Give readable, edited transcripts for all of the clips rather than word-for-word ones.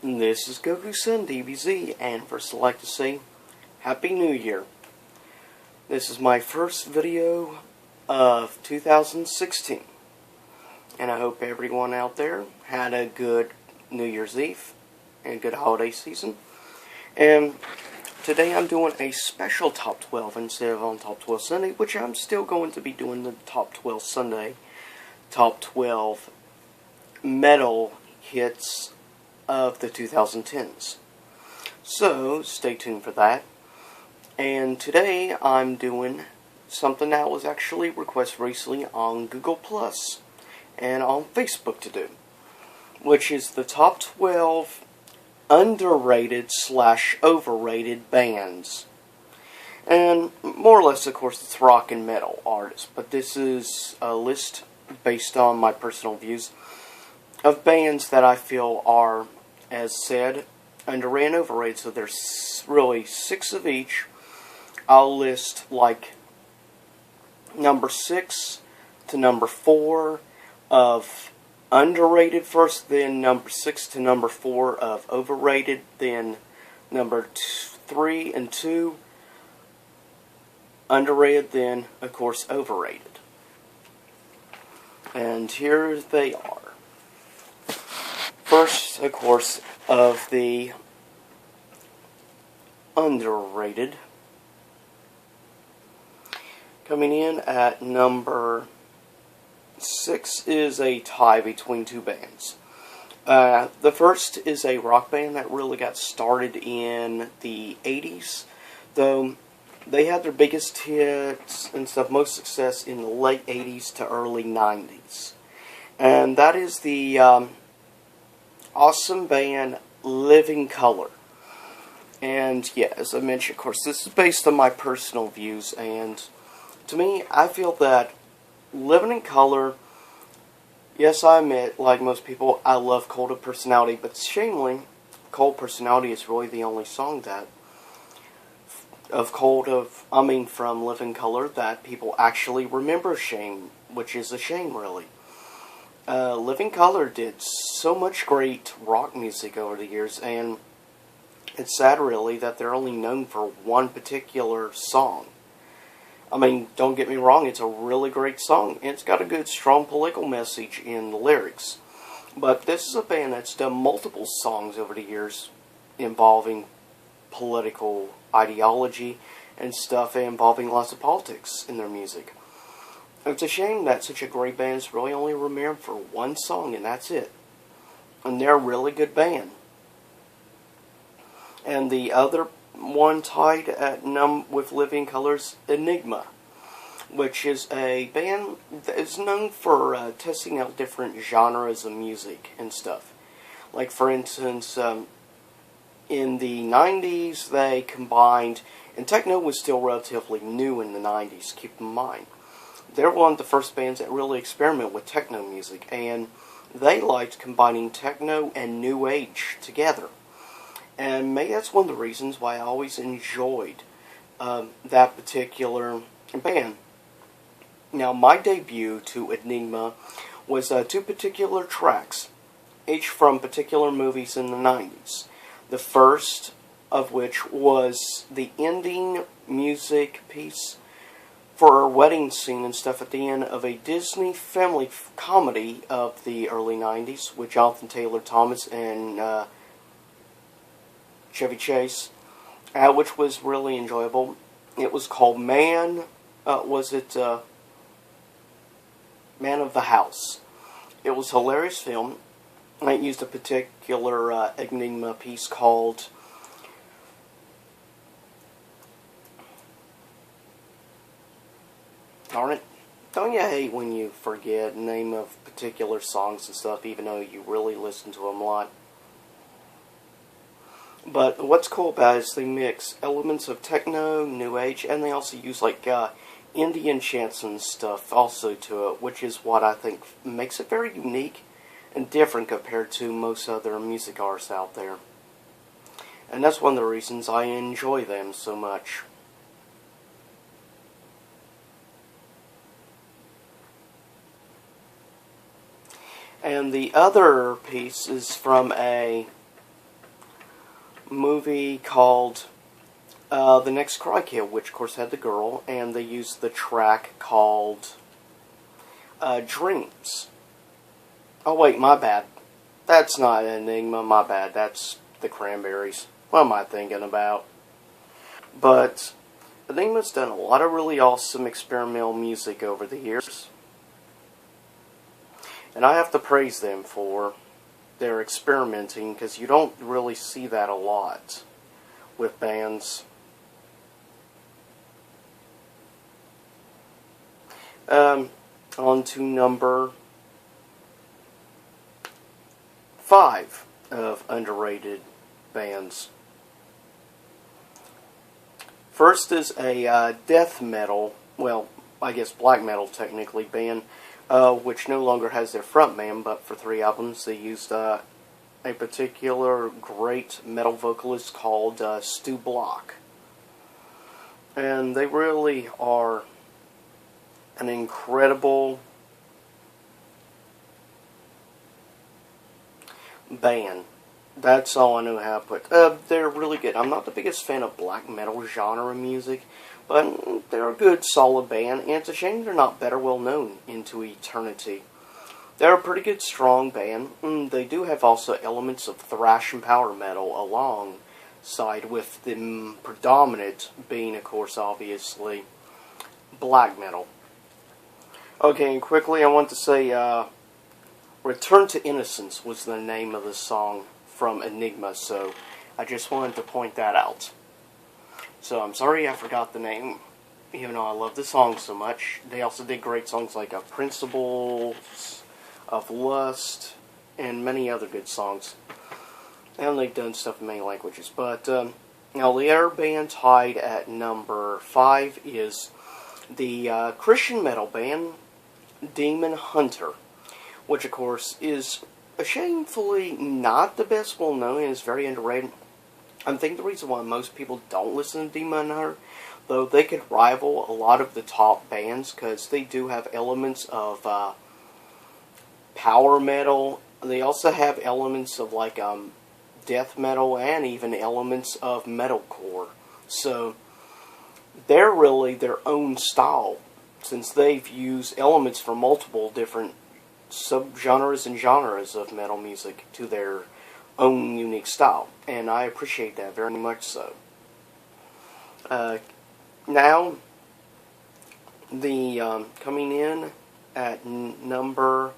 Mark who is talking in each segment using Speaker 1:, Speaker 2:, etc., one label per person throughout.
Speaker 1: This is Goku-san DBZ, and first I'd like to say Happy New Year. This is my first video of 2016, and I hope everyone out there had a good New Year's Eve and a good holiday season. And today I'm doing a special Top 12 instead of on Top 12 Sunday, which I'm still going to be doing the Top 12 Sunday, Top 12 metal hits of the 2010s. So, stay tuned for that. And today I'm doing something that was actually requested recently on Google Plus and on Facebook to do, which is the top 12 underrated / overrated bands. And more or less, of course, it's rock and metal artists, but this is a list based on my personal views of bands that I feel are, as said, underrated and overrated. So there's really 6 of each. I'll list like number 6 to number 4 of underrated first, then number 6 to number 4 of overrated, then number 3 and 2 underrated, then of course overrated. And here they are. First, of course, of the underrated, coming in at number 6 is a tie between 2 bands. The first is a rock band that really got started in the 80s, though they had their biggest hits and stuff, most success in the late 80s to early 90s. And that is the awesome band Living Colour. And yeah, as I mentioned, of course, this is based on my personal views, and to me, I feel that Living Colour, yes, I admit, like most people, I love Cult of Personality, but shamefully, Cult of Personality is really the only song that from Living Colour that people actually remember, which is a shame, really. Living Colour did so much great rock music over the years, and it's sad, really, that they're only known for one particular song. I mean, don't get me wrong, it's a really great song, and it's got a good, strong political message in the lyrics. But this is a band that's done multiple songs over the years involving political ideology and stuff, involving lots of politics in their music. It's a shame that such a great band is really only remembered for one song, and that's it. And they're a really good band. And the other one tied at with Living Colour's Enigma, which is a band that is known for testing out different genres of music and stuff. Like, for instance, in the 90s, they combined, and techno was still relatively new in the 90s, keep in mind. They're one of the first bands that really experiment with techno music, and they liked combining techno and new age together. And maybe that's one of the reasons why I always enjoyed that particular band. Now, my debut to Enigma was 2 particular tracks, each from particular movies in the 90s. The first of which was the ending music piece for a wedding scene and stuff at the end of a Disney family comedy of the early 90s with Jonathan Taylor Thomas and Chevy Chase, which was really enjoyable. It was called Man of the House. It was a hilarious film. It used a particular Enigma piece called Darn it. Don't you hate when you forget the name of particular songs and stuff, even though you really listen to them a lot? But what's cool about it is they mix elements of techno, new age, and they also use like Indian chants and stuff also to it, which is what I think makes it very unique and different compared to most other music artists out there. And that's one of the reasons I enjoy them so much. And the other piece is from a movie called The Next Cry Kill, which of course had the girl, and they used the track called Dreams. Oh wait, my bad. That's not Enigma, my bad. That's the Cranberries. What am I thinking about? But Enigma's done a lot of really awesome experimental music over the years. And I have to praise them for their experimenting, because you don't really see that a lot with bands. On to number 5 of underrated bands. First is a death metal, well, I guess black metal technically, band, which no longer has their frontman, but for 3 albums they used a particular great metal vocalist called Stu Block. And they really are an incredible band. That's all I know how to put. They're really good. I'm not the biggest fan of black metal genre music, but they're a good, solid band, and it's a shame they're not better well known into eternity. They're a pretty good, strong band. They do have also elements of thrash and power metal alongside with the predominant being, of course, obviously, black metal. Okay, and quickly I want to say, Return to Innocence was the name of the song from Enigma, so I just wanted to point that out. So I'm sorry I forgot the name, even though I love the song so much. They also did great songs like Principles of Lust and many other good songs. And they've done stuff in many languages. But now the other band tied at number 5 is the Christian metal band Demon Hunter, which of course is shamefully not the best well known and is very underrated. I think the reason why most people don't listen to Demon Hunter, though they could rival a lot of the top bands, because they do have elements of power metal. They also have elements of like death metal and even elements of metalcore. So they're really their own style, since they've used elements from multiple different subgenres and genres of metal music to their own unique style, and I appreciate that very much so. Now, the coming in at number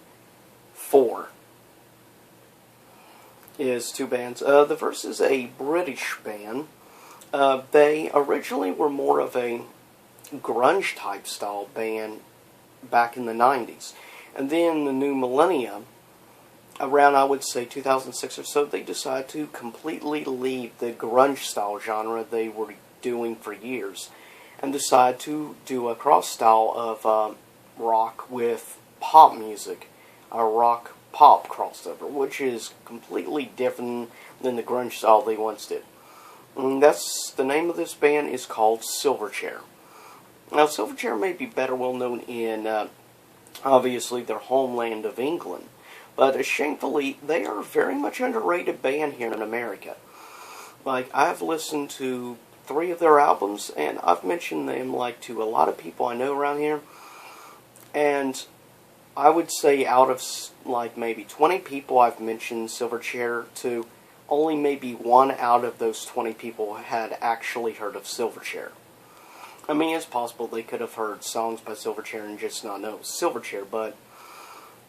Speaker 1: 4 is 2 bands. The first is a British band. They originally were more of a grunge type style band back in the 90s. And then the new millennium, around I would say 2006 or so, they decided to completely leave the grunge style genre they were doing for years and decide to do a cross style of rock with pop music, a rock pop crossover, which is completely different than the grunge style they once did. And that's the name of this band is called Silverchair. Now, Silverchair may be better well known in obviously their homeland of England, but shamefully they are a very much underrated band here in America. Like, I've listened to 3 of their albums, and I've mentioned them like to a lot of people I know around here, and I would say out of like maybe 20 people I've mentioned Silverchair to, only maybe 1 out of those 20 people had actually heard of Silverchair. I mean, it's possible they could have heard songs by Silverchair and just not know Silverchair, but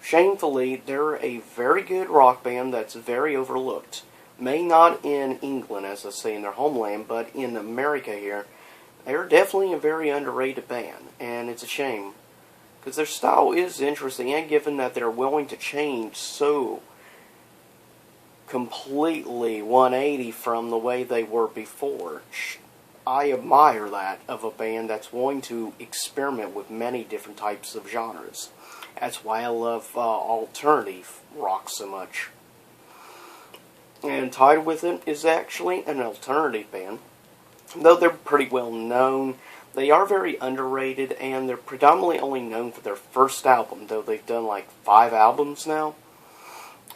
Speaker 1: shamefully, they're a very good rock band that's very overlooked. May not in England, as I say, in their homeland, but in America here, they're definitely a very underrated band, and it's a shame, because their style is interesting, and given that they're willing to change so completely 180 from the way they were before, I admire that of a band that's willing to experiment with many different types of genres. That's why I love alternative rock so much. And tied with it is actually an alternative band. Though they're pretty well known, they are very underrated, and they're predominantly only known for their first album, though they've done like 5 albums now.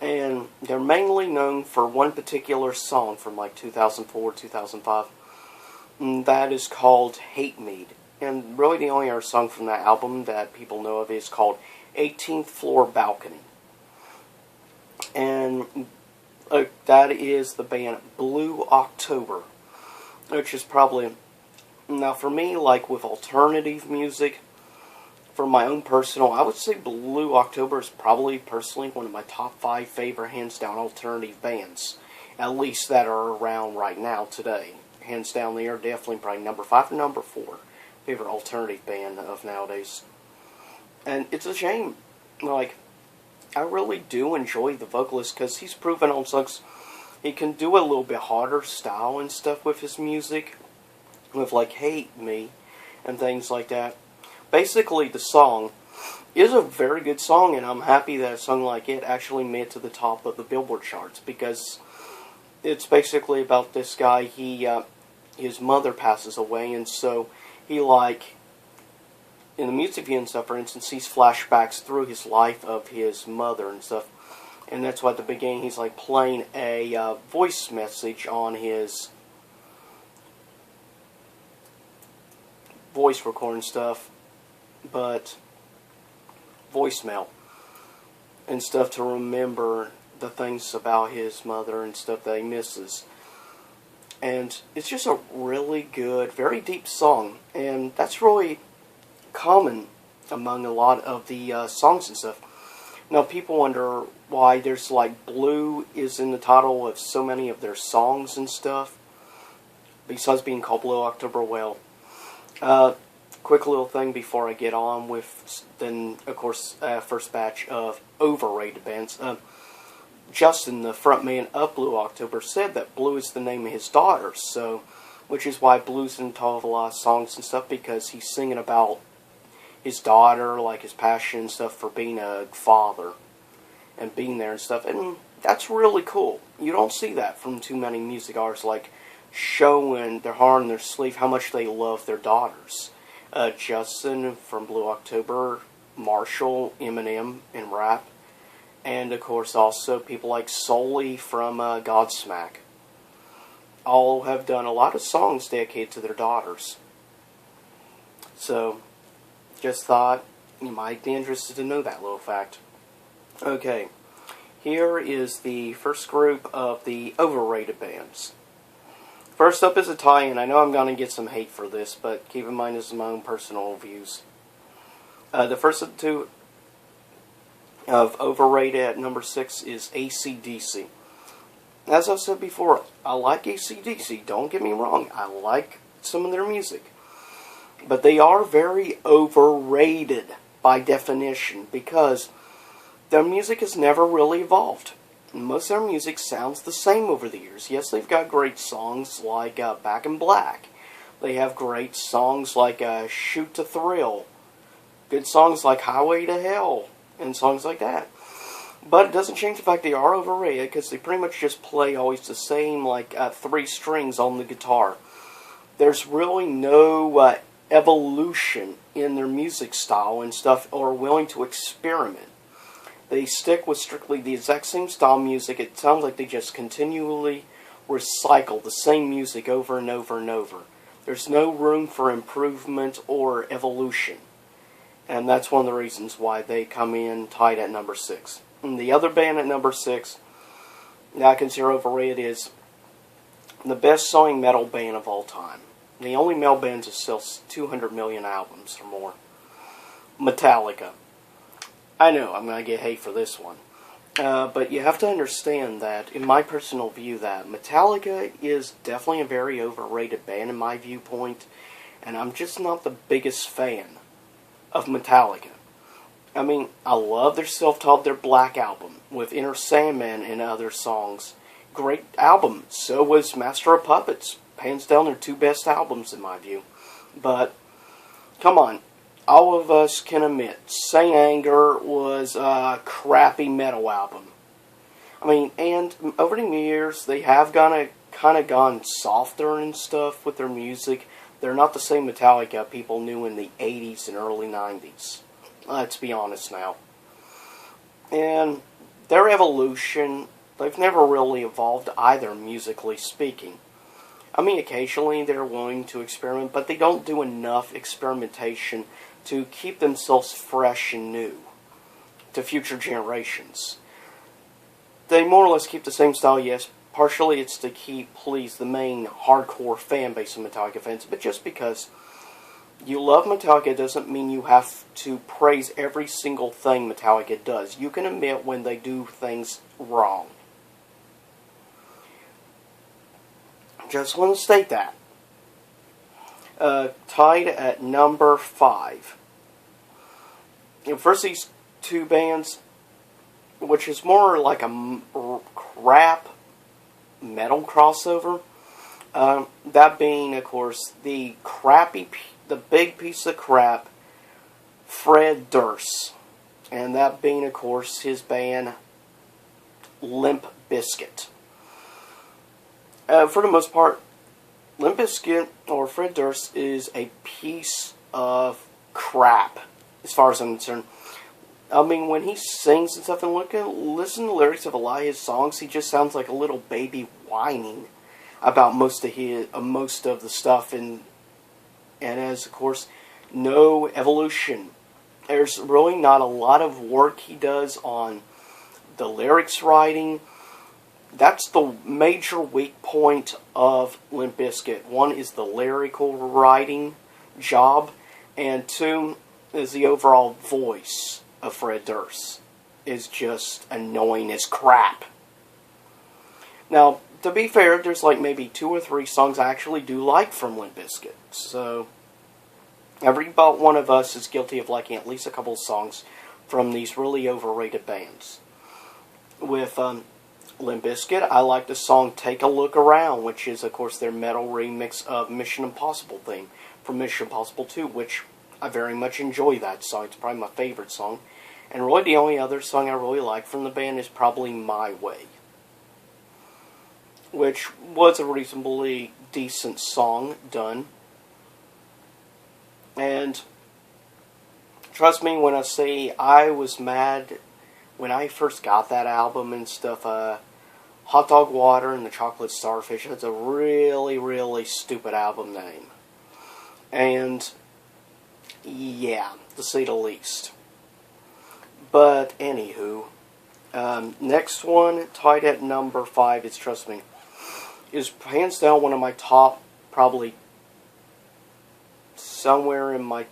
Speaker 1: And they're mainly known for one particular song from like 2004, 2005. And that is called Hate Mead. And really the only other song from that album that people know of is called 18th Floor Balcony. And that is the band Blue October, which is probably, now for me, like with alternative music, for my own personal, I would say Blue October is probably personally one of my top 5 favorite hands down alternative bands, at least that are around right now today. Hands down, they are definitely probably number 5 or number 4 favorite alternative band of nowadays. And it's a shame, like, I really do enjoy the vocalist because he's proven on songs he can do a little bit harder style and stuff with his music, with like Hate Me and things like that. Basically, the song is a very good song, and I'm happy that a song like it actually made it to the top of the Billboard charts, because it's basically about this guy. His mother passes away, and so he, like, in the music video and stuff, for instance, sees flashbacks through his life of his mother and stuff, and that's why at the beginning he's like playing a voice message on his voice recording stuff, but voicemail and stuff, to remember the things about his mother and stuff that he misses. And it's just a really good, very deep song, and that's really common among a lot of the songs and stuff. Now, people wonder why there's like blue is in the title of so many of their songs and stuff, besides being called Blue October. Well, quick little thing before I get on with, then, of course, first batch of overrated bands. Justin, the frontman of Blue October, said that Blue is the name of his daughter, so, which is why Blue's in a lot of songs and stuff, because he's singing about his daughter, like his passion and stuff for being a father and being there and stuff, and that's really cool. You don't see that from too many music artists, like showing their heart on their sleeve how much they love their daughters. Justin from Blue October, Marshall, Eminem in rap, and of course also people like Sully from Godsmack. All have done a lot of songs dedicated to their daughters. So, just thought you might be interested to know that little fact. Okay, here is the first group of the overrated bands. First up is Italian. I know I'm going to get some hate for this, but keep in mind this is my own personal views. The first of the two of overrated at number 6 is AC/DC. As I've said before, I like AC/DC. Don't get me wrong. I like some of their music. But they are very overrated by definition, because their music has never really evolved. Most of their music sounds the same over the years. Yes, they've got great songs like Back in Black. They have great songs like Shoot to Thrill. Good songs like Highway to Hell. And songs like that. But it doesn't change the fact they are overrated, because they pretty much just play always the same, like 3 strings on the guitar. There's really no evolution in their music style and stuff, or willing to experiment. They stick with strictly the exact same style music. It sounds like they just continually recycle the same music over and over and over. There's no room for improvement or evolution. And that's one of the reasons why they come in tied at number 6. And the other band at number 6 that I consider overrated is the best-selling metal band of all time. The only metal band to sell 200 million albums or more. Metallica. I know I'm going to get hate for this one. But you have to understand that, in my personal view, that Metallica is definitely a very overrated band in my viewpoint. And I'm just not the biggest fan of Metallica. I mean, I love their self-titled, their Black album, with Enter Sandman and other songs. Great album. So was Master of Puppets. Hands down, their 2 best albums in my view. But, come on. All of us can admit, Saint Anger was a crappy metal album. I mean, and over the years, they have kind of gone softer and stuff with their music. They're not the same Metallica people knew in the 80s and early 90s. Let's be honest now. And their evolution, they've never really evolved either, musically speaking. I mean, occasionally they're willing to experiment, but they don't do enough experimentation to keep themselves fresh and new to future generations. They more or less keep the same style, yes. Partially it's to please the main hardcore fan base of Metallica fans, but just because you love Metallica doesn't mean you have to praise every single thing Metallica does. You can admit when they do things wrong. Just want to state that. Tied at number 5. First, these two bands, which is more like a crap metal crossover. That being, of course, the big piece of crap, Fred Durst. And that being, of course, his band, Limp Bizkit. For the most part, Limp Bizkit, or Fred Durst, is a piece of crap, as far as I'm concerned. I mean, when he sings and stuff, and listen to the lyrics of a lot of his songs, he just sounds like a little baby whining about most of the stuff, and as, of course, no evolution. There's really not a lot of work he does on the lyrics writing. That's the major weak point of Limp Bizkit. One is the lyrical writing job, and two is the overall voice of Fred Durst is just annoying as crap. Now, to be fair, there's like maybe 2 or 3 songs I actually do like from Limp Bizkit. So, every about one of us is guilty of liking at least a couple of songs from these really overrated bands. With Limp Bizkit, I like the song Take a Look Around, which is, of course, their metal remix of Mission Impossible theme from Mission Impossible 2, which I very much enjoy that song. It's probably my favorite song. And really the only other song I really like from the band is probably My Way, which was a reasonably decent song done. And trust me when I say I was mad when I first got that album and stuff. Hot Dog Water and the Chocolate Starfish, it's a really, really stupid album name. And yeah, to say the least. But, anywho, next one, tied at number 5, is, trust me, is hands down one of my top, probably somewhere in my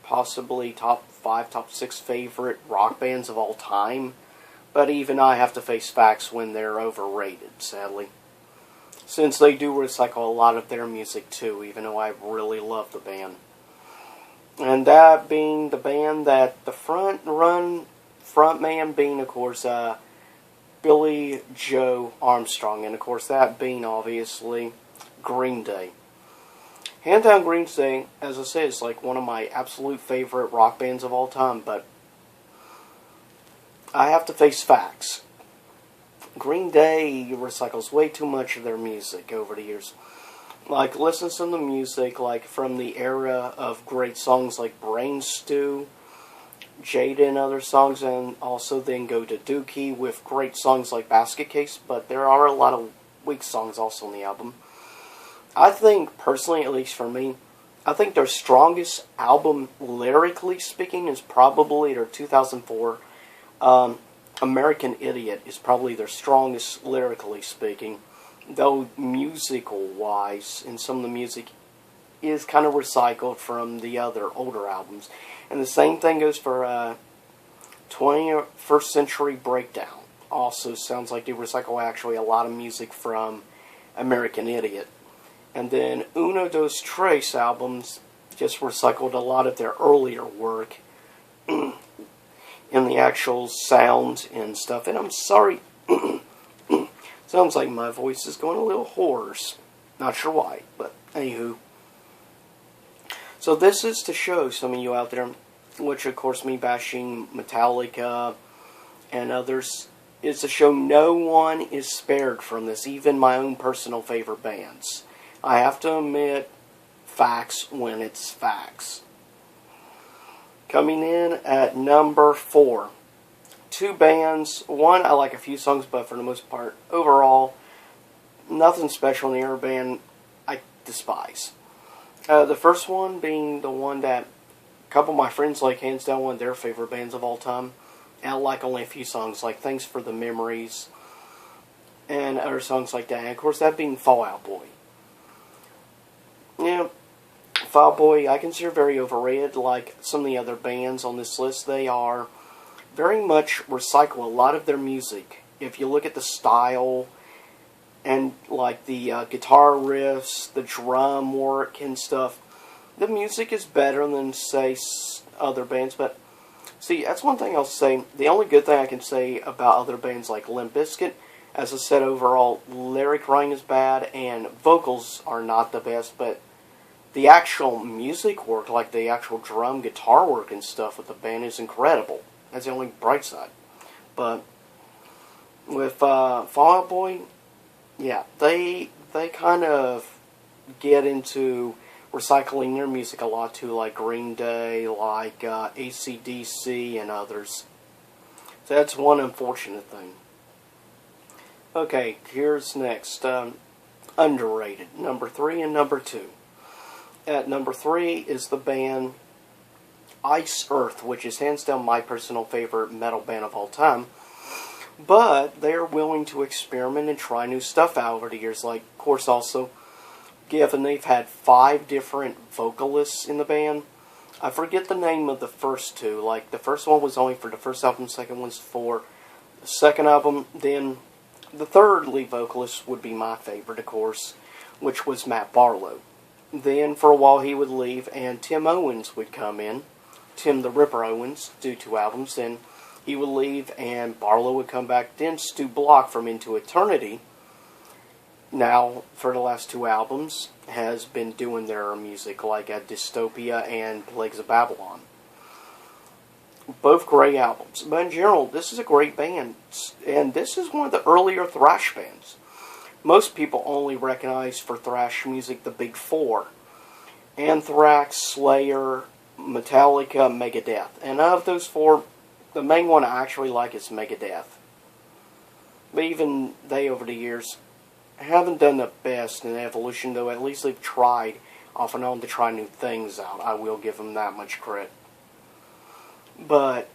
Speaker 1: possibly top 5, top 6 favorite rock bands of all time. But even I have to face facts when they're overrated, sadly. Since they do recycle a lot of their music too, even though I really love the band. And that being the band that the frontman being, of course, Billy Joe Armstrong. And, of course, that being, obviously, Green Day. Hand down, Green Day, as I said, is like one of my absolute favorite rock bands of all time. But I have to face facts. Green Day recycles way too much of their music over the years. Like, listen to the music, like, from the era of great songs like Brain Stew, Jada and other songs, and also then go to Dookie with great songs like Basket Case, but there are a lot of weak songs also on the album. I think, personally, at least for me, I think their strongest album, lyrically speaking, is probably their 2004 American Idiot is probably their strongest lyrically speaking, though musical-wise, and some of the music is kind of recycled from the other older albums. And the same thing goes for 21st Century Breakdown. Also sounds like they recycle actually a lot of music from American Idiot. And then Uno Dos Tres albums just recycled a lot of their earlier work in the actual sound and stuff. And I'm sorry, sounds like my voice is going a little hoarse. Not sure why, but anywho. So this is to show some of you out there, which of course me bashing Metallica and others, is to show no one is spared from this, even my own personal favorite bands. I have to admit facts when it's facts. Coming in at number 4, two bands. One, I like a few songs, but for the most part, overall, nothing special in the other band I despise. The first one being the one that a couple of my friends like, hands down one of their favorite bands of all time. And I like only a few songs, like Thanks for the Memories, and other songs like that. And of course, that being Fall Out Boy. Yeah, Fall Out Boy, I consider very overrated. Like some of the other bands on this list, they are very much recycle a lot of their music. If you look at the style and like the guitar riffs, the drum work and stuff, the music is better than, say, other bands. But see, that's one thing I'll say. The only good thing I can say about other bands like Limp Bizkit, as I said, overall lyric writing is bad and vocals are not the best, but the actual music work, like the actual drum guitar work and stuff with the band, is incredible. That's the only bright side. But with Fall Out Boy, yeah, they kind of get into recycling their music a lot too, like Green Day, like AC/DC, and others. So that's one unfortunate thing. Okay, here's next. Underrated. Number 3 and number 2. At number 3 is the band Ice Earth, which is hands down my personal favorite metal band of all time. But they're willing to experiment and try new stuff out over the years. Like, of course, also, given they've had 5 different vocalists in the band. I forget the name of the first 2. Like, the first one was only for the first album, the second one's for the second album. Then the third lead vocalist would be my favorite, of course, which was Matt Barlow. Then, for a while, he would leave, and Tim Owens would come in. Tim the Ripper Owens, do 2 albums. Then he would leave, and Barlow would come back. Then Stu Block from Into Eternity, now, for the last 2 albums, has been doing their music, like at Dystopia and Plagues of Babylon. Both great albums. But in general, this is a great band. And this is one of the earlier thrash bands. Most people only recognize for thrash music the big 4. Anthrax, Slayer, Metallica, Megadeth. And of those 4, the main one I actually like is Megadeth. But even they, over the years, haven't done the best in evolution, though at least they've tried off and on to try new things out. I will give them that much credit. But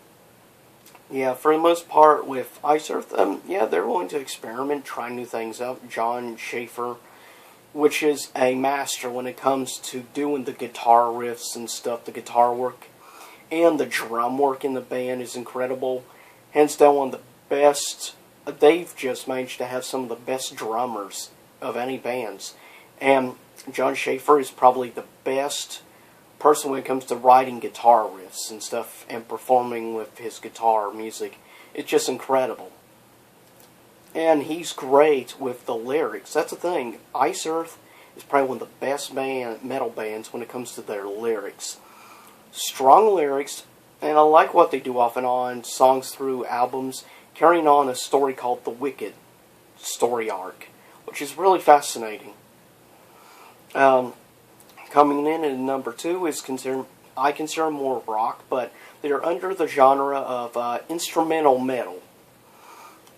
Speaker 1: yeah, for the most part with Ice Earth, yeah, they're willing to experiment, try new things out. John Schaefer, which is a master when it comes to doing the guitar riffs and stuff, the guitar work, and the drum work in the band is incredible. Hands down one of the best. They've just managed to have some of the best drummers of any bands. And John Schaefer is probably the best person when it comes to writing guitar riffs and stuff and performing with his guitar music. It's just incredible. And he's great with the lyrics. That's the thing. Ice Earth is probably one of the best metal bands when it comes to their lyrics. Strong lyrics, and I like what they do off and on, songs through albums, carrying on a story called The Wicked story arc, which is really fascinating. Coming in at number 2 is I consider more rock, but they're under the genre of instrumental metal.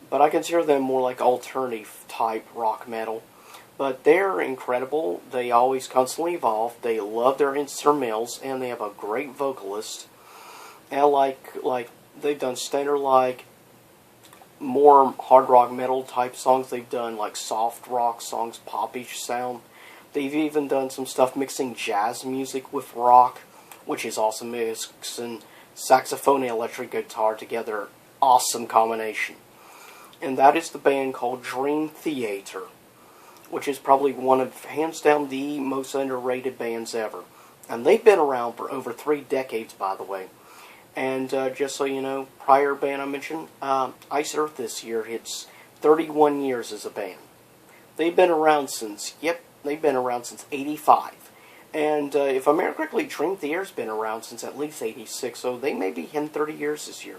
Speaker 1: But I consider them more like alternative type rock metal. But they're incredible. They always constantly evolve. They love their instrumentals, and they have a great vocalist. And like they've done standard like more hard rock metal type songs. They've done like soft rock songs, popish sound. They've even done some stuff mixing jazz music with rock, which is awesome, mixing saxophone and electric guitar together. Awesome combination. And that is the band called Dream Theater, which is probably one of, hands down, the most underrated bands ever. And they've been around for over 3 decades, by the way. And just so you know, prior band I mentioned, Ice Earth this year hits 31 years as a band. They've been around since, they've been around since 85. And if I remember correctly, Dream Theater's been around since at least 86, so they may be hitting 30 years this year.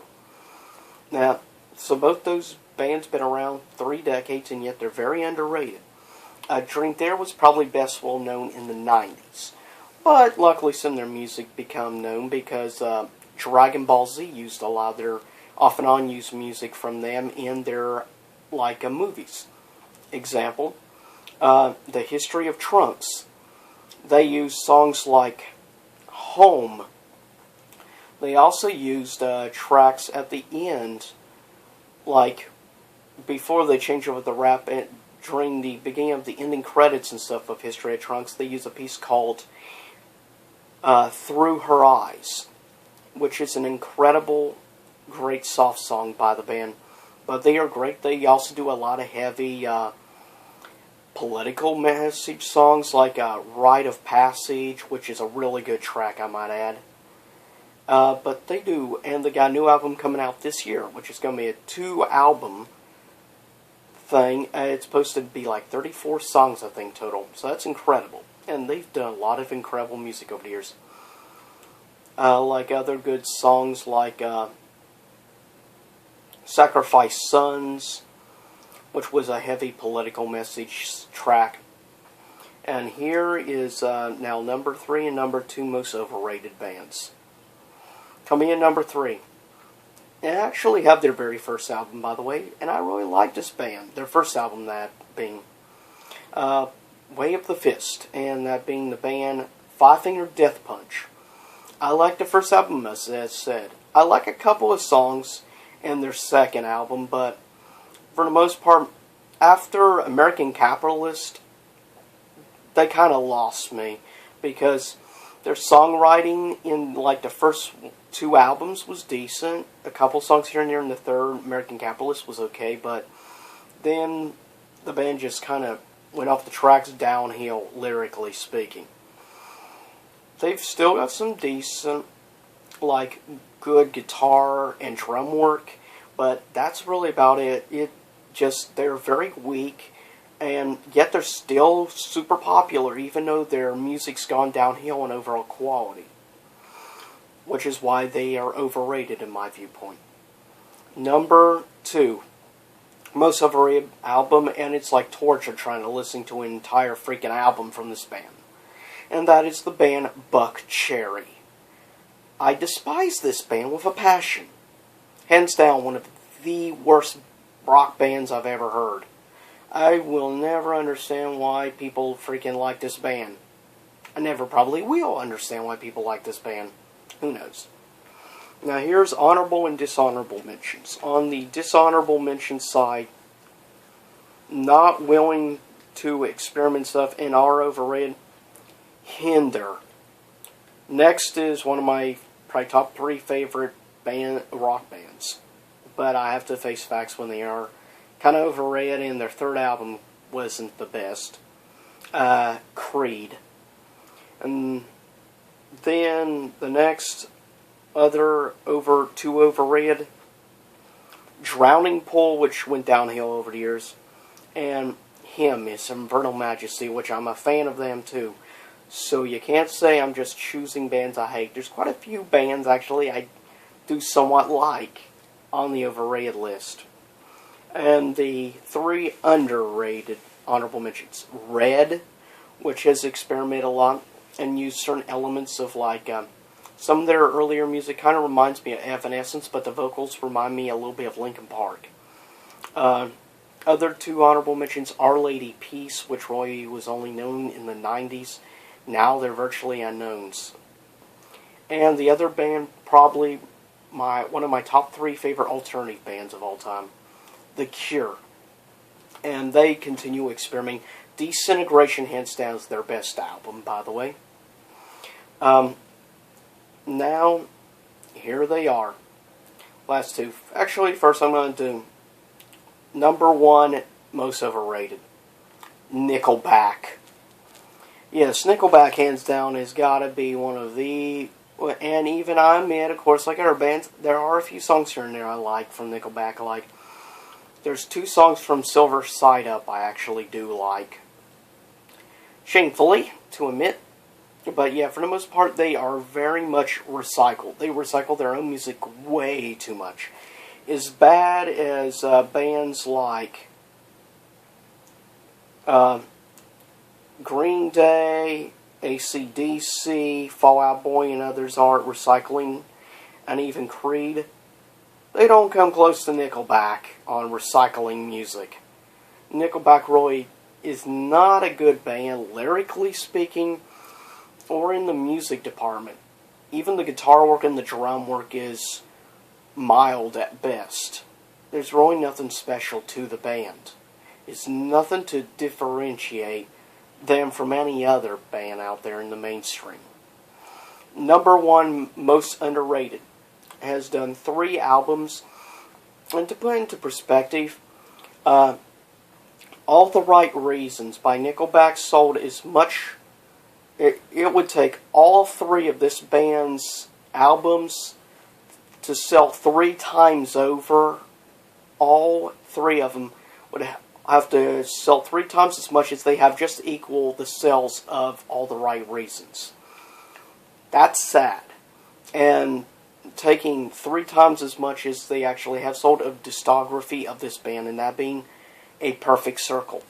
Speaker 1: Now, so both those bands been around 3 decades, and yet they're very underrated. Dream Theater was probably best well known in the 90s. But luckily some of their music became known because Dragon Ball Z used a lot of their off and on use music from them in their movies. Example, The History of Trunks. They used songs like Home. They also used tracks at the end, like before they changed over the rap, and during the beginning of the ending credits and stuff of History of Trunks, they use a piece called Through Her Eyes, which is an incredible, great soft song by the band. But they are great. They also do a lot of heavy political message songs like Rite of Passage, which is a really good track, I might add. But they do, and they got a new album coming out this year, which is going to be a 2-album thing. It's supposed to be like 34 songs, I think, total. So that's incredible. And they've done a lot of incredible music over the years. Like other good songs like Sacrifice Sons, which was a heavy political message track. And here is now number 3 and number 2 most overrated bands. Coming in number 3. They actually have their very first album, by the way, and I really like this band. Their first album, that being Way Up the Fist, and that being the band Five Finger Death Punch. I like the first album, as I said. I like a couple of songs in their second album, but for the most part, after American Capitalist, they kind of lost me, because their songwriting in like the first 2 albums was decent. A couple songs here and there in the third, American Capitalist, was okay, but then the band just kind of went off the tracks downhill, lyrically speaking. They've still got some decent, like, good guitar and drum work, but that's really about it. They're very weak, and yet they're still super popular, even though their music's gone downhill in overall quality. Which is why they are overrated in my viewpoint. Number 2. Most overrated album, and it's like torture trying to listen to an entire freaking album from this band. And that is the band Buck Cherry. I despise this band with a passion. Hands down, one of the worst rock bands I've ever heard. I will never understand why people freaking like this band. I never probably will understand why people like this band. Who knows? Now here's honorable and dishonorable mentions. On the dishonorable mention side, not willing to experiment stuff and are overrated, Hinder. Next is one of my probably top 3 favorite rock bands. But I have to face facts when they are kind of overrated, and their third album wasn't the best. Creed. And then the next other 2 overrated, Drowning Pool, which went downhill over the years, and Him, His Infernal Majesty, which I'm a fan of them too. So you can't say I'm just choosing bands I hate. There's quite a few bands actually I do somewhat like on the overrated list. And the 3 underrated honorable mentions. Red, which has experimented a lot and used certain elements of like some of their earlier music kind of reminds me of Evanescence, but the vocals remind me a little bit of Linkin Park. Other 2 honorable mentions, Our Lady Peace, which really was only known in the 90s. Now they're virtually unknowns. And the other band, probably one of my top 3 favorite alternative bands of all time, The Cure. And they continue experimenting. Disintegration, hands down, is their best album, by the way. Now, here they are. Last 2. Actually, first I'm going to do number 1, most overrated. Nickelback. Yes, Nickelback, hands down, has got to be one of the... And even I admit, of course, like other bands, there are a few songs here and there I like from Nickelback. Like, there's 2 songs from Silver Side Up I actually do like. Shamefully, to admit. But yeah, for the most part, they are very much recycled. They recycle their own music way too much. As bad as bands like Green Day, AC/DC, Fall Out Boy, and others are recycling, and even Creed. they don't come close to Nickelback on recycling music. Nickelback really is not a good band, lyrically speaking, or in the music department. Even the guitar work and the drum work is mild at best. There's really nothing special to the band. It's nothing to differentiate them from any other band out there in the mainstream. Number one most underrated has done 3 albums, and to put into perspective, All the Right Reasons by Nickelback sold as much. It would take all 3 of this band's albums to sell 3 times over. All 3 of them would have to sell 3 times as much as they have, just to equal the sales of All the Right Reasons. That's sad. And taking 3 times as much as they actually have sold of discography of this band, and that being A Perfect Circle.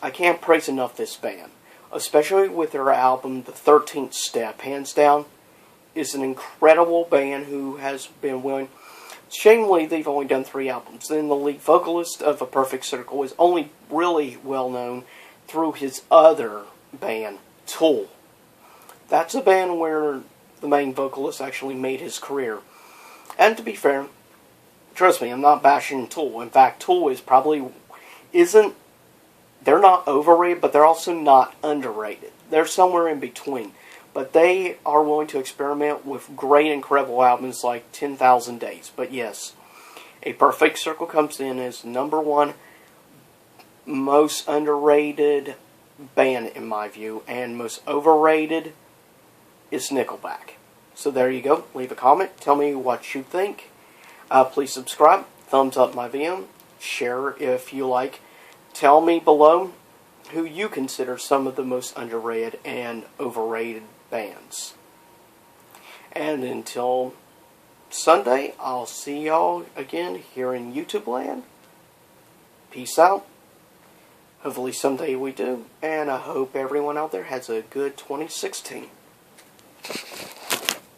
Speaker 1: I can't praise enough this band, especially with their album The 13th Step. Hands down, is an incredible band who has been willing. Shamefully, they've only done 3 albums. Then the lead vocalist of A Perfect Circle is only really well known through his other band, Tool. That's a band where the main vocalist actually made his career. And to be fair, trust me, I'm not bashing Tool. In fact, Tool they're not overrated, but they're also not underrated. They're somewhere in between. But they are willing to experiment with great, incredible albums like 10,000 Days. But yes, A Perfect Circle comes in as number one most underrated band in my view, and most overrated is Nickelback. So there you go. Leave a comment. Tell me what you think. Please subscribe. Thumbs up my video. Share if you like. Tell me below who you consider some of the most underrated and overrated bands. And until Sunday, I'll see y'all again here in YouTube land. Peace out. Hopefully someday we do. And I hope everyone out there has a good 2016.